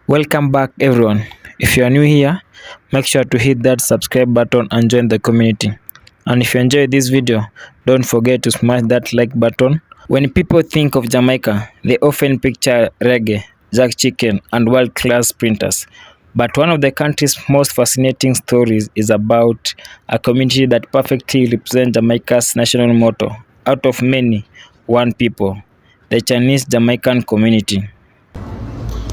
Welcome back, everyone. If you are new here, make sure to hit that subscribe button and join the community. And if you enjoyed this video, don't forget to smash that like button. When people think of Jamaica, they often picture reggae, jerk chicken, and world class sprinters. But one of the country's most fascinating stories is about a community that perfectly represents Jamaica's national motto out of many, one people, the Chinese Jamaican community.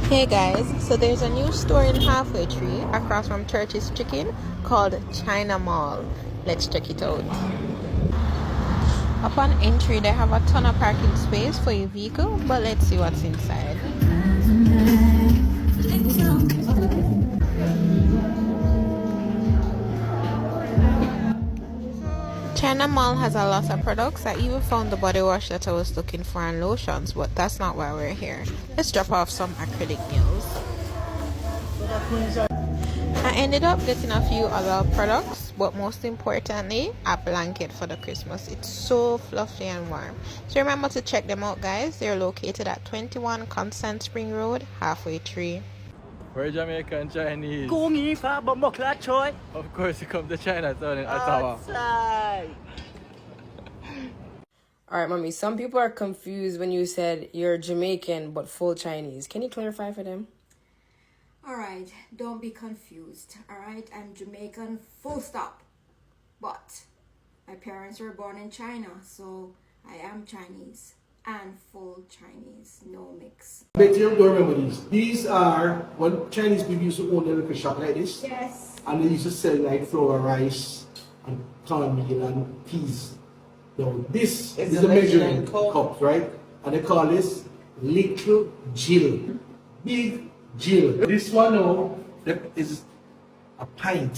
Hey guys, so there's a new store in Halfway Tree across from Church's Chicken called China Mall. Let's check it out. Upon entry, they have a ton of parking space for your vehicle, but let's see what's inside. China Mall has a lot of products. I even found the body wash that I was looking for and lotions, but that's not why we're here. Let's drop off some acrylic nails. I ended up getting a few other products, but most importantly, a blanket for the Christmas. It's so fluffy and warm. So remember to check them out, guys. They're located at 21 Constant Spring Road, Halfway Tree. We're Jamaican Chinese. กูงี้ฟ้าบ่หมกละช่วย Of course, you come to Chinatown in Ottawa. Alright, mommy, some people are confused when you said you're Jamaican but full Chinese. Can you clarify for them? Alright, don't be confused. Alright, I'm Jamaican full stop. But my parents were born in China, so I am Chinese and full Chinese, no mix. Bet you don't remember these. These are when Chinese people used to own a little shop like this. Yes. And they used to sell like flour rice and cornmeal and peas. Now this is a measuring cup, right? And they call this little Jill. Big Jill. This one now that is a pint.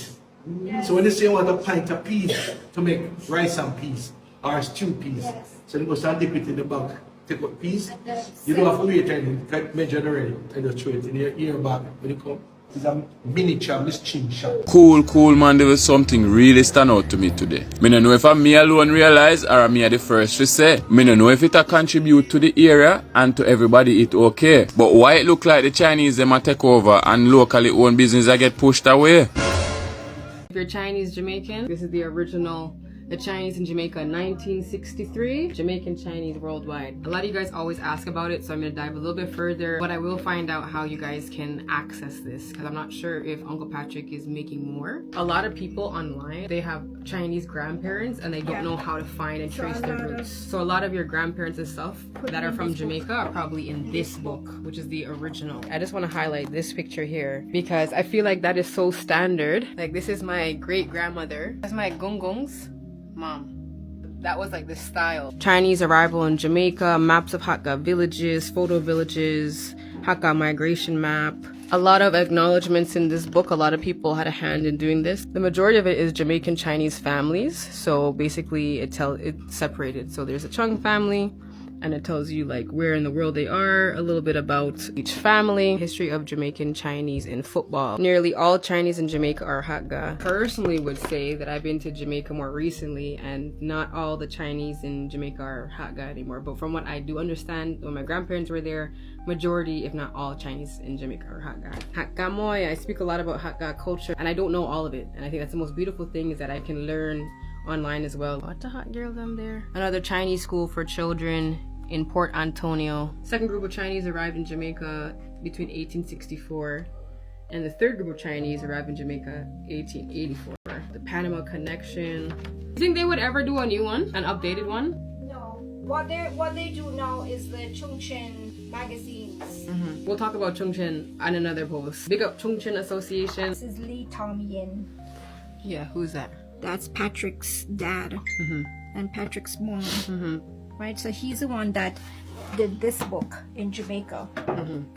Yes. So when they say you want a pint of peas to make rice and peas or stew peas, Yes. so they go start dip it in the bag, take out peas. then You don't have to wait and measure already and just throw it in your bag when you come. It's a miniature machine shop. Cool, man. There was something really stand out to me today. Me no know if I'm me alone realize or me are the first to say. Me no know if it a contribute to the area and to everybody it okay. But why it look like the Chinese them a take over and locally owned business a get pushed away? If you're Chinese Jamaican, this is the original. The Chinese in Jamaica 1963, Jamaican Chinese worldwide. A lot of you guys always ask about it, so I'm gonna dive a little bit further, but I will find out how you guys can access this because I'm not sure if Uncle Patrick is making more. A lot of people online, they have Chinese grandparents and they don't know how to find and trace their roots. So a lot of your grandparents and stuff that are from Jamaica are probably in this book, which is the original. I just want to highlight this picture here because I feel like that is so standard. Like this is my great grandmother. That's my gongong's mom. That was like the style. Chinese arrival in Jamaica, maps of Hakka villages, photo villages, Hakka migration map. A lot of acknowledgements in this book. A lot of people had a hand in doing this. The majority of it is Jamaican Chinese families. So basically it's separated. So there's a Chung family, and it tells you like where in the world they are, a little bit about each family, history of Jamaican Chinese in football. Nearly all Chinese in Jamaica are Hakka. Personally would say that I've been to Jamaica more recently and not all the Chinese in Jamaica are Hakka anymore. But from what I do understand, when my grandparents were there, majority, if not all Chinese in Jamaica are Hakka. Hakka Moy, I speak a lot about Hakka culture and I don't know all of it. And I think that's the most beautiful thing is that I can learn online as well. What the hot girl them there? Another Chinese school for children in Port Antonio. Second group of Chinese arrived in Jamaica between 1864 and the third group of Chinese arrived in Jamaica 1884. The Panama Connection. You think they would ever do a new one? An updated one? No. What they do now is the Chongqing magazines. We'll talk about Chongqing on another post. Big up Chongqing Association. This is Lee Tom Yin. Yeah, who's that? That's Patrick's dad and Patrick's mom. Right, so he's the one that did this book in Jamaica,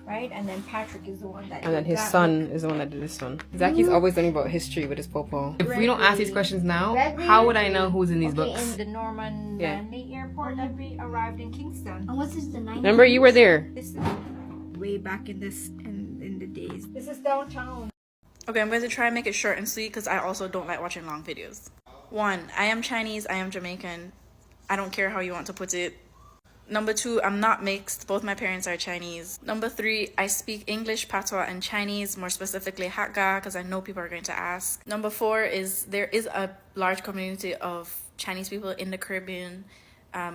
right? And then Patrick is the one that And then his son is the one that did this one. Zaki's always learning about history with his popo. If we don't ask these questions now, how would I know who's in these books? In the Norman Manley Airport that we arrived in Kingston. And what's this, the 90s? Remember, you were there. This is way back in the days. This is downtown. Okay, I'm going to try and make it short and sweet because I also don't like watching long videos. 1, I am Chinese, I am Jamaican. I don't care how you want to put it. Number 2, I'm not mixed. Both my parents are Chinese. Number 3, I speak English, Patois, and Chinese, more specifically Hakka, because I know people are going to ask. Number 4 is there is a large community of Chinese people in the Caribbean,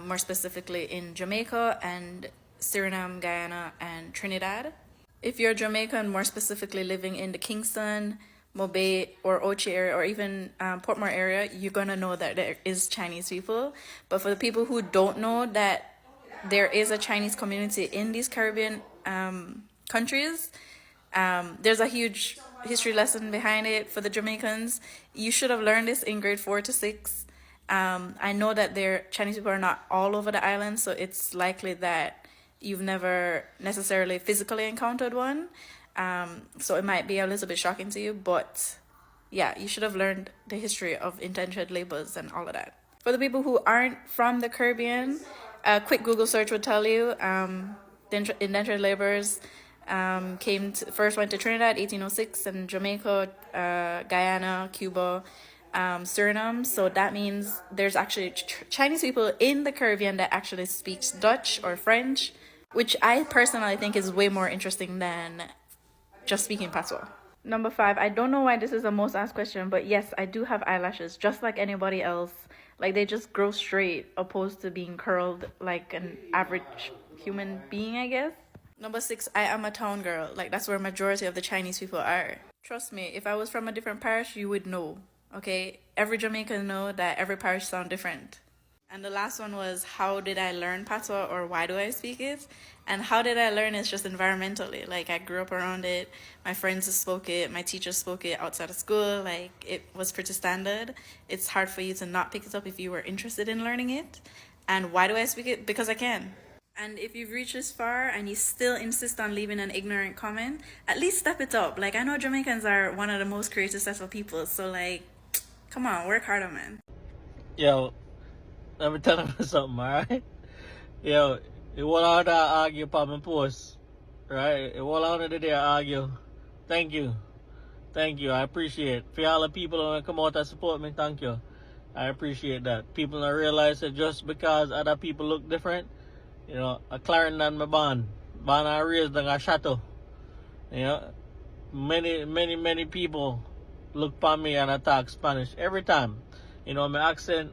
more specifically in Jamaica and Suriname, Guyana, and Trinidad. If you're Jamaican, more specifically living in the Kingston, Mobay, or Ochi area, or even Portmore area, you're gonna know that there is Chinese people. But for the people who don't know that there is a Chinese community in these Caribbean countries, there's a huge history lesson behind it for the Jamaicans. You should have learned this in grade 4 to 6. I know that Chinese people are not all over the island, so it's likely that you've never necessarily physically encountered one. So it might be a little bit shocking to you, but yeah, you should have learned the history of indentured labors and all of that. For the people who aren't from the Caribbean, a quick Google search would tell you the indentured laborers first went to Trinidad 1806, and Jamaica, Guyana, Cuba, Suriname. So that means there's actually Chinese people in the Caribbean that actually speaks Dutch or French, which I personally think is way more interesting than just speaking patois. Number 5, I don't know why this is the most asked question, but yes, I do have eyelashes just like anybody else. Like, they just grow straight opposed to being curled like an average human being, I guess. Number 6, I am a town girl. Like, that's where majority of the Chinese people are. Trust me, if I was from a different parish, you would know, okay? Every Jamaican know that every parish sound different. And the last one was, how did I learn patois, or why do I speak it? And how did I learn is just environmentally. Like, I grew up around it. My friends spoke it. My teachers spoke it outside of school. Like, it was pretty standard. It's hard for you to not pick it up if you were interested in learning it. And why do I speak it? Because I can. And if you've reached this far and you still insist on leaving an ignorant comment, at least step it up. Like, I know Jamaicans are one of the most creative, successful people. So, like, come on, work harder, man. Yo, let me tell him something, alright? Yo, it won't out to argue upon my post, right? It won't out to argue. Thank you. Thank you. I appreciate it. For all the people who come out and support me, thank you. I appreciate that. People don't realize that just because other people look different, you know, a Clarendon my born and raised in a chateau. You know, many people look upon me and attack Spanish every time. You know, my accent,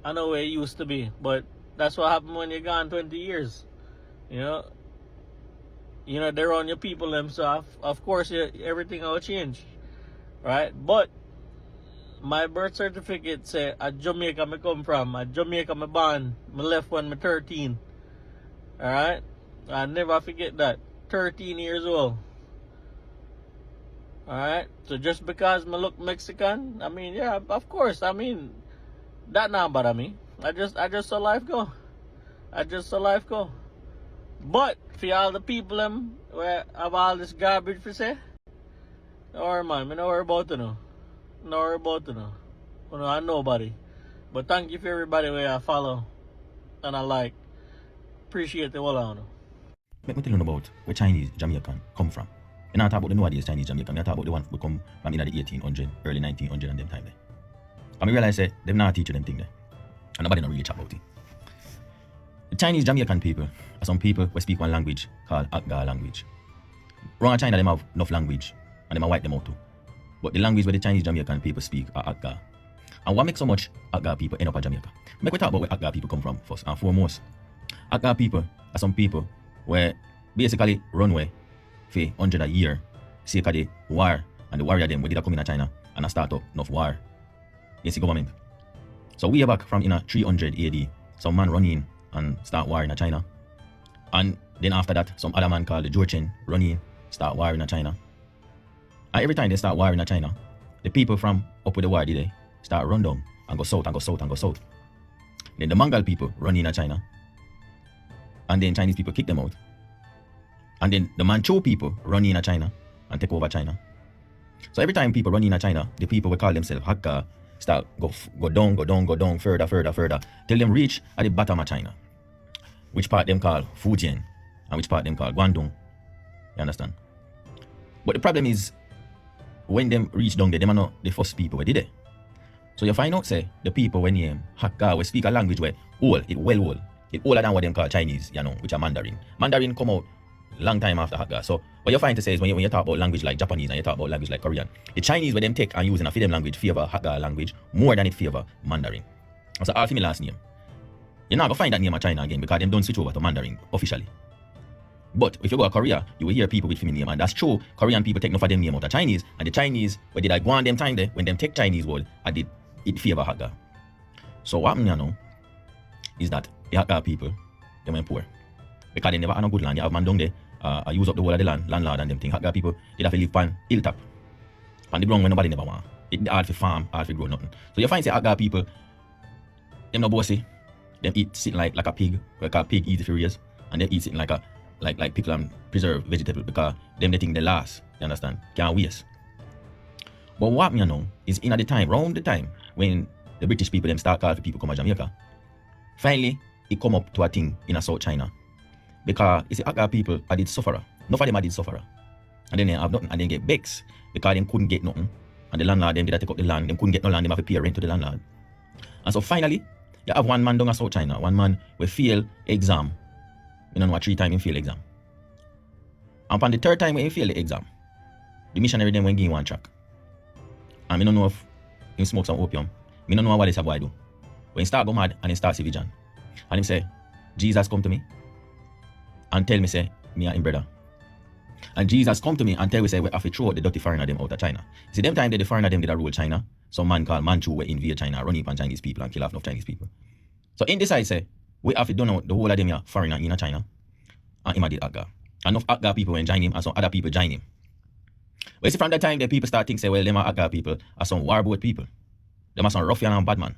I know where it used to be, but that's what happened when you're gone 20 years. You know, they're on your people them, so of course everything will change, right? But my birth certificate say at Jamaica me come from, at Jamaica me born, me left when me 13. Alright? I never forget that. 13 years old. Alright? So just because me look Mexican, I mean, yeah, of course, I mean, that not bother me. I just saw life go. But for all the people them where have all this garbage for say, don't worry, man, me don't worry about it now. No worry about it now. You know, I'm nobody. But thank you for everybody where I follow and I like. Appreciate the whole of you. Let me tell you about where Chinese Jamaican come from. You not talk about the nowadays Chinese Jamaican, you talk about the ones who come from in the 1800, early 1900 and them time there. And I realize that them not teach you them thing there. And nobody not really chat about it. The Chinese Jamaican people are some people who speak one language called Akga language. Wrong China, them have enough language and them wipe them out too. But the language where the Chinese Jamaican people speak are Akga. And what makes so much Akga people end up in Jamaica? Make we talk about where Akga people come from first and foremost. Akga people are some people where basically runway for 100 a year sake of the war and the warrior them we did come in China and start up enough war against the government. So we are back from in a 300 AD, some man run in and start war in China. And then after that, some other man called the Jurchen run in, start war in China. And every time they start war in China, the people from up with the war they start run down and go south and go south and go south. Then the Mongol people run in China. And then Chinese people kick them out. And then the Manchu people run in China and take over China. So every time people run in China, the people will call themselves Hakka, start go down, further, till them reach at the bottom of China. Which part them call Fujian and which part them call Guangdong. You understand? But the problem is, when them reach down there, them are not the first people who did it. So you find out, say, the people when name Hakka, we speak a language where it well old. It's older than what them call Chinese, which are Mandarin. Mandarin come out long time after Hakka. So what you find to say is when you talk about language like Japanese and you talk about language like Korean, the Chinese where them take and using a them language favor Hakka language more than it favor Mandarin. So all for me last name. You're not gonna find that name of China again because them don't switch over to Mandarin officially. But if you go to Korea, you will hear people with female name, and that's true. Korean people take no for them name out of Chinese, and the Chinese, where did I go on them time there, when them take Chinese word, I did it favor Hakka. So what happened now is that the Hakka people, they went poor. Because they never had no good land. You have man down there, I use up the whole of the land, landlord and them thing. Hakka people, they have to live on hilltop. On the ground when nobody never want. It's hard to farm, hard to grow nothing. So you find say Hakka people, them no bossy. Them eat sitting like a pig, like a pig eat for years, and they eat sitting like pickle and preserved vegetable because them they think they last. You understand? Can't waste. But what me know is in at the time, round the time when the British people them start calling for people come to Jamaica, finally it come up to a thing in a South China. Because you see Hakka people are did sufferer. None of them are did sufferer. And then they have nothing and then get vexed because they couldn't get nothing. And the landlord them did take up the land, them couldn't get no land, them have to pay rent to the landlord. And so finally, you have one man down in South China, one man will fail exam. You don't know what 3 times he fail exam. And upon the 3rd time when he fail the exam, the missionary then went give him one track. And I don't know if he smoke some opium. I don't know what this boy do. When he start go mad and he start see vision. And he say, Jesus come to me and tell me say, me and him brother. And Jesus come to me and tell me say, we have to throw out the dirty foreigner them out of China. See, them time that the foreigner them did a rule China, some man called Manchu will invade China, run up on Chinese people and kill off enough Chinese people. So in this I say, we have to do out the whole of them here foreigner in China. And him did Hakka. Enough Hakka people when join him and some other people join him. But see from that time the people start think say, well, them are Hakka people are some warboat people. Them are some ruffian and bad man.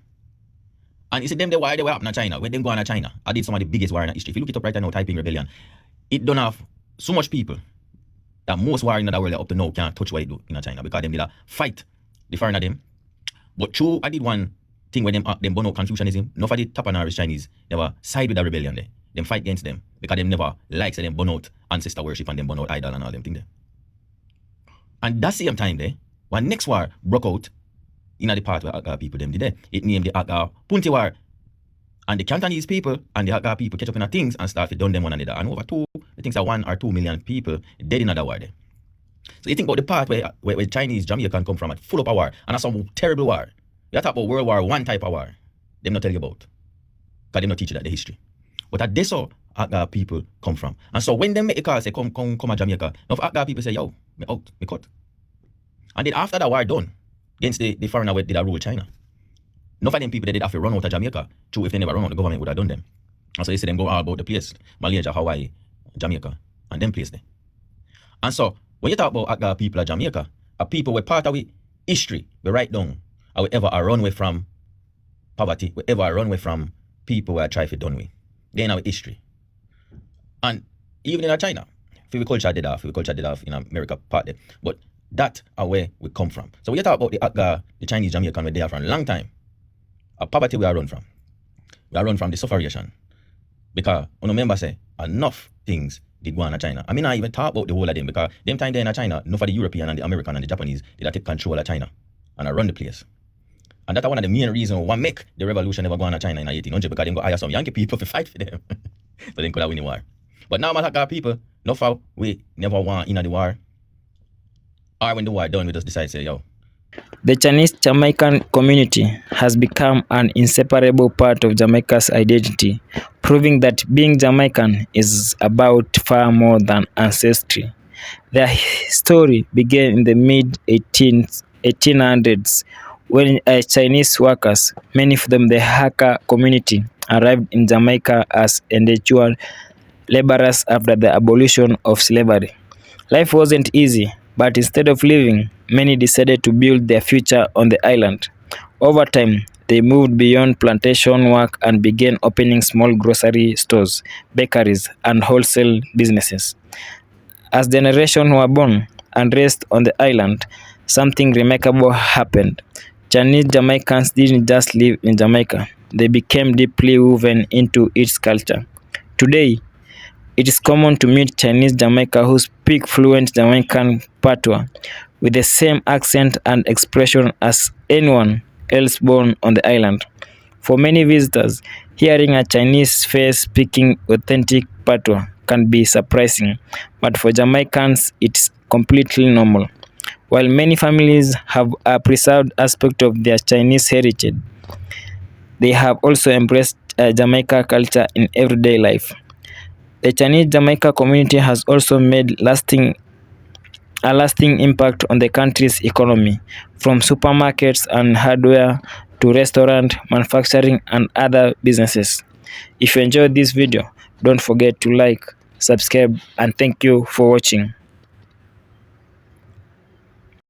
And you see them the war they were up in China. When them go on to China, I did some of the biggest war in history. If you look it up right now, Taiping Rebellion, it don't have so much people that most war in the world up to now can't touch what it do in China because them did a fight the foreigner them. But true, I did one thing where them burn out Confucianism. None of the Tapanari's Chinese never side with the rebellion there. Them fight against them because them never like say them burn out ancestor worship and them burn out idol and all them thing there. And that same time there, when next war broke out in the part where Hakka people them did there, it named the Hakka Punti War. And the Cantonese people and the Hakka people catch up in the things and start to done them one another. And over I think 1 or 2 million people dead in that war there. So you think about the part where Chinese Jamaican come from, full of a war, and that's some terrible war. You talk about World War I type of war. Them not tell you about. Because them not teach you that the history. But at this all Hakka people come from. And so when they make a call say come to Jamaica, now Hakka people say, yo, me out, me cut. And then after that war done, against the foreigner where did rule China. None of them people that did have to run out of Jamaica. True, if they never run out, the government would have done them. And so you see them go all about the place. Malaysia, Hawaii, Jamaica, and them place there. And so when you talk about Hakka people of Jamaica, a people were part of it history, we write down, or we ever run away from poverty, we ever run away from people who try to done with. They in our history. And even in China, the culture did off in America part there. But that are where we come from. So when you talk about the Hakka, the Chinese Jamaican, where they are from a long time, a poverty we are run from. We are run from the sufferation. Because when remember say enough things did go on in China. I mean I even talk about the whole of them because them time there in China, enough of the European and the American and the Japanese did take control of China and I run the place. And that's one of the main reasons why make the revolution never go on in China in 1800 because they go hire some Yankee people to fight for them. So they could have win the war. But now Hakka people, no how we never want in the war. Or when the war done, we just decide say, yo. The Chinese Jamaican community has become an inseparable part of Jamaica's identity, proving that being Jamaican is about far more than ancestry. Their story began in the mid-1800s when Chinese workers, many of them the Hakka community, arrived in Jamaica as indentured laborers after the abolition of slavery. Life wasn't easy, but instead of leaving, many decided to build their future on the island. Over time, they moved beyond plantation work and began opening small grocery stores, bakeries, and wholesale businesses. As generations were born and raised on the island, something remarkable happened. Chinese Jamaicans didn't just live in Jamaica, they became deeply woven into its culture. Today, it is common to meet Chinese Jamaica who speak fluent Jamaican patois with the same accent and expression as anyone else born on the island. For many visitors, Hearing a Chinese face speaking authentic patois can be surprising, but for Jamaicans, it's completely normal. While many families have a preserved aspect of their Chinese heritage, they have also embraced Jamaica culture in everyday life. The Chinese Jamaica community has also made a lasting impact on the country's economy, from supermarkets and hardware to restaurant, manufacturing, and other businesses. If you enjoyed this video, don't forget to like, subscribe, and thank you for watching.